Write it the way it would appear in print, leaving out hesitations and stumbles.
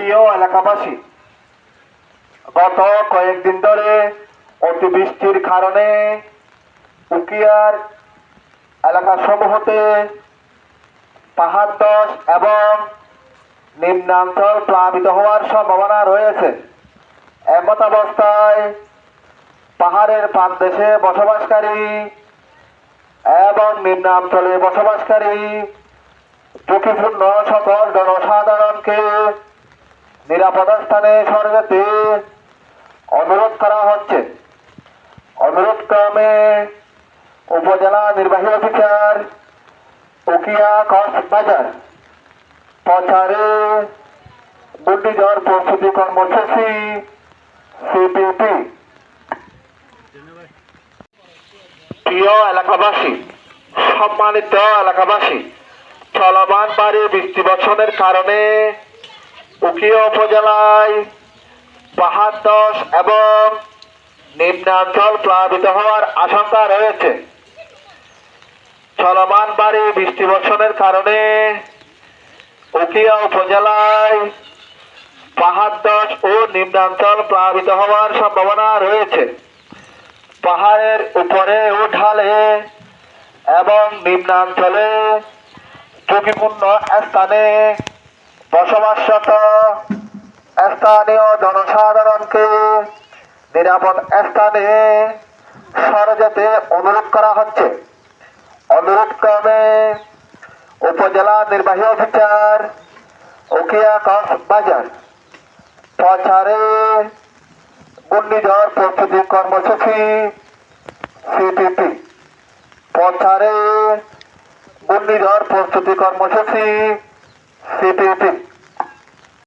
প্রিয় এলাকাবাসী, গত কয়েকদিন ধরে অতিবৃষ্টির কারণে উখিয়ার এলাকাসমূহতে পাহাড় ধস এবং নিম্নাঞ্চল প্লাবিত হওয়ার সম্ভাবনা রয়েছে। এমতাবস্থায় পাহাড়ের পাদদেশে বসবাসকারী এবং নিম্নাঞ্চলে বসবাসকারী ঝুঁকিপূর্ণ সকল জনসাধারণকে নিরাপদ স্থানে সরে যেতে অনুরোধ করা হচ্ছে। অনুরোধ ক্রমে উপজেলা নির্বাহী অফিসার উখিয়া কক্সবাজার প্রচারে ঘূর্ণিঝড় প্রস্তুতি কর্মসূচি সিপিপি। প্রিয় এলাকাবাসী, সম্মানিত এলাকাবাসী, চলমান ভারী বৃষ্টিবর্ষণের কারণে উখিয়া উপজেলায় পাহাড় ধস এবং নিম্নাঞ্চল প্লাবিত হওয়ার আশঙ্কা রয়েছে। চলমান ভারী বৃষ্টিবর্ষণের কারণে উখিয়া উপজেলায় পাহাড় ধস ও নিম্নাঞ্চল প্লাবিত হওয়ার সম্ভাবনা রয়েছে। পাহাড়ের উপরে ও ঢালে এবং নিম্নাঞ্চলে ঝুঁকিপূর্ণ স্থানে বসবাসরত স্থানীয় জনসাধারণকে নিরাপদ স্থানে সরে যেতে অনুরোধ করা হচ্ছে। অনুরোধ ক্রমে উপজেলা নির্বাহী অফিসার উখিয়া কক্সবাজার প্রচারে ঘূর্ণিঝড় প্রস্তুতি কর্মসূচি সিপিপি। প্রচারে ঘূর্ণিঝড় প্রস্তুতি কর্মসূচি সিপিপি।